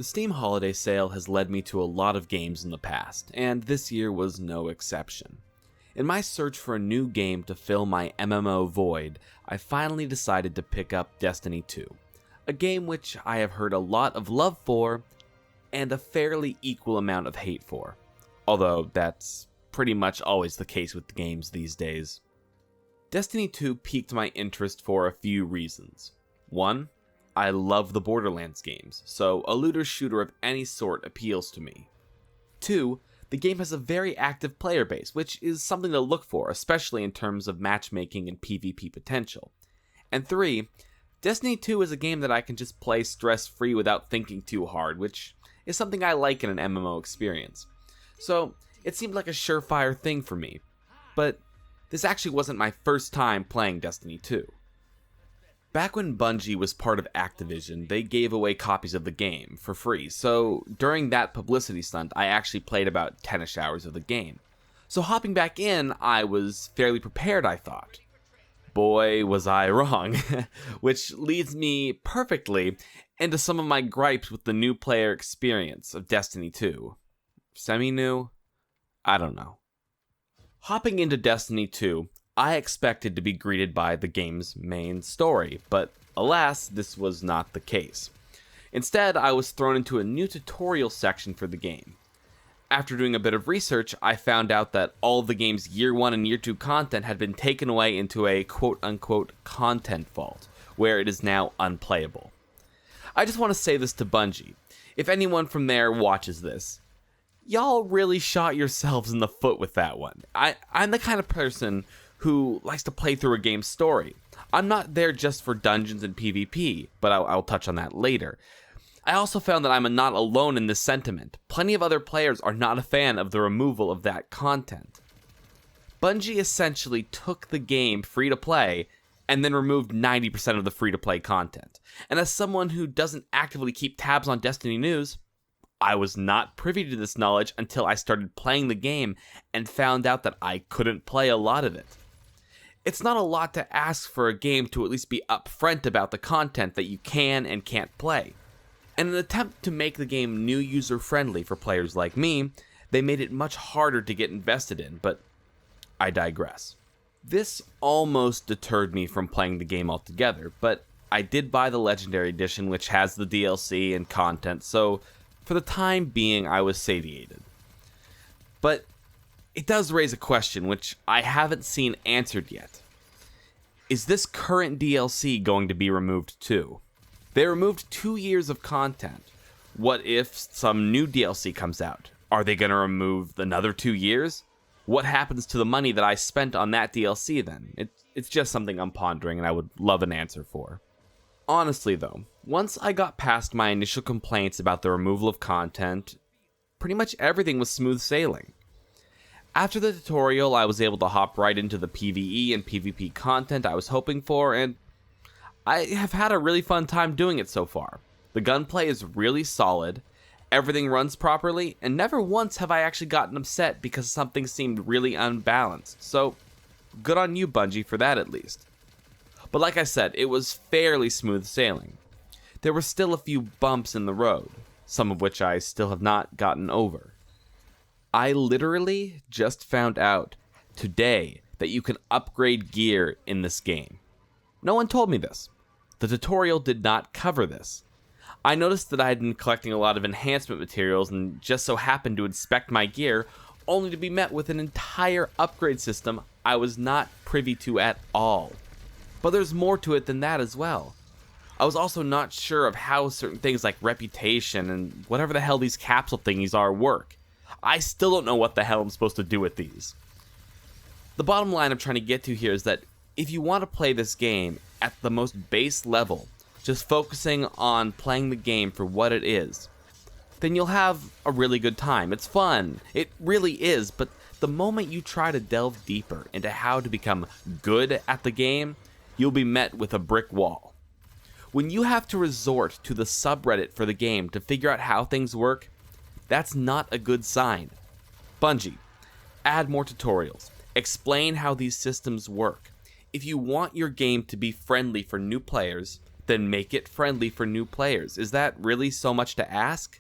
The Steam holiday sale has led me to a lot of games in the past, and this year was no exception. In my search for a new game to fill my MMO void, I finally decided to pick up Destiny 2, a game which I have heard a lot of love for and a fairly equal amount of hate for, although that's pretty much always the case with games these days. Destiny 2 piqued my interest for a few reasons. 1. I love the Borderlands games, so a looter shooter of any sort appeals to me. 2. The game has a very active player base, which is something to look for, especially in terms of matchmaking and PvP potential. And 3. Destiny 2 is a game that I can just play stress-free without thinking too hard, which is something I like in an MMO experience. So, it seemed like a surefire thing for me. But this actually wasn't my first time playing Destiny 2. Back when Bungie was part of Activision, they gave away copies of the game for free, so during that publicity stunt, I actually played about 10ish hours of the game. So hopping back in, I was fairly prepared, I thought. Boy, was I wrong, which leads me perfectly into some of my gripes with the new player experience of Destiny 2. Semi-new? I don't know. Hopping into Destiny 2, I expected to be greeted by the game's main story, but alas, this was not the case. Instead, I was thrown into a new tutorial section for the game. After doing a bit of research, I found out that all of the game's Year 1 and Year 2 content had been taken away into a quote-unquote content vault, where it is now unplayable. I just want to say this to Bungie. If anyone from there watches this, y'all really shot yourselves in the foot with that one. I'm the kind of person who likes to play through a game's story. I'm not there just for dungeons and PvP, but I'll touch on that later. I also found that I'm not alone in this sentiment. Plenty of other players are not a fan of the removal of that content. Bungie essentially took the game free to play and then removed 90% of the free to play content. And as someone who doesn't actively keep tabs on Destiny news, I was not privy to this knowledge until I started playing the game and found out that I couldn't play a lot of it. It's not a lot to ask for a game to at least be upfront about the content that you can and can't play. In an attempt to make the game new user-friendly for players like me, they made it much harder to get invested in, but I digress. This almost deterred me from playing the game altogether, but I did buy the Legendary Edition, which has the DLC and content, so for the time being I was satiated. But it does raise a question which I haven't seen answered yet. Is this current DLC going to be removed too? They removed 2 years of content. What if some new DLC comes out? Are they going to remove another 2 years? What happens to the money that I spent on that DLC then? It's just something I'm pondering and I would love an answer for. Honestly though, once I got past my initial complaints about the removal of content, pretty much everything was smooth sailing. After the tutorial, I was able to hop right into the PvE and PvP content I was hoping for, and I have had a really fun time doing it so far. The gunplay is really solid, everything runs properly, and never once have I actually gotten upset because something seemed really unbalanced, so good on you, Bungie, for that at least. But like I said, it was fairly smooth sailing. There were still a few bumps in the road, some of which I still have not gotten over. I literally just found out today that you can upgrade gear in this game. No one told me this. The tutorial did not cover this. I noticed that I had been collecting a lot of enhancement materials and just so happened to inspect my gear, only to be met with an entire upgrade system I was not privy to at all. But there's more to it than that as well. I was also not sure of how certain things like reputation and whatever the hell these capsule thingies are work. I still don't know what the hell I'm supposed to do with these. The bottom line I'm trying to get to here is that if you want to play this game at the most base level, just focusing on playing the game for what it is, then you'll have a really good time. It's fun. It really is, but the moment you try to delve deeper into how to become good at the game, you'll be met with a brick wall. When you have to resort to the subreddit for the game to figure out how things work, that's not a good sign. Bungie, add more tutorials. Explain how these systems work. If you want your game to be friendly for new players, then make it friendly for new players. Is that really so much to ask?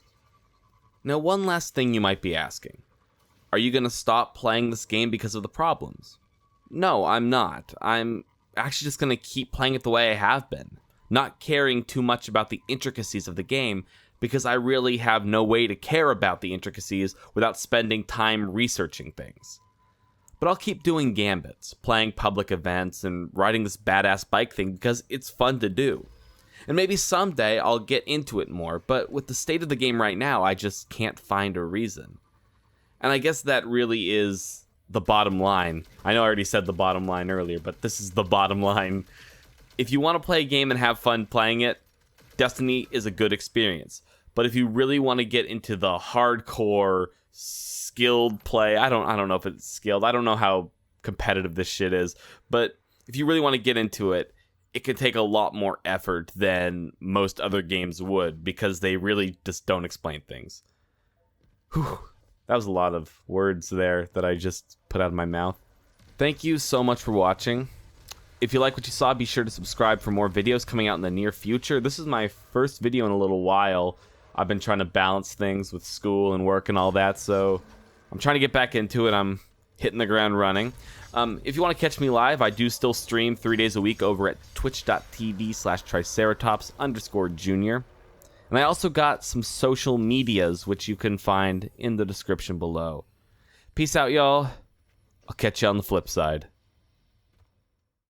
Now, one last thing you might be asking. Are you going to stop playing this game because of the problems? No, I'm not. I'm actually just going to keep playing it the way I have been, not caring too much about the intricacies of the game, because I really have no way to care about the intricacies without spending time researching things. But I'll keep doing gambits, playing public events, and riding this badass bike thing because it's fun to do. And maybe someday I'll get into it more, but with the state of the game right now, I just can't find a reason. And I guess that really is the bottom line. I know I already said the bottom line earlier, but this is the bottom line. If you want to play a game and have fun playing it, Destiny is a good experience. But if you really want to get into the hardcore, skilled play, I don't know if it's skilled. I don't know how competitive this shit is. But if you really want to get into it, it can take a lot more effort than most other games would because they really just don't explain things. Whew. That was a lot of words there that I just put out of my mouth. Thank you so much for watching. If you like what you saw, be sure to subscribe for more videos coming out in the near future. This is my first video in a little while. I've been trying to balance things with school and work and all that, so I'm trying to get back into it. I'm hitting the ground running. If you want to catch me live, I do still stream 3 days a week over at twitch.tv/triceratops_junior. And I also got some social medias, which you can find in the description below. Peace out, y'all. I'll catch you on the flip side.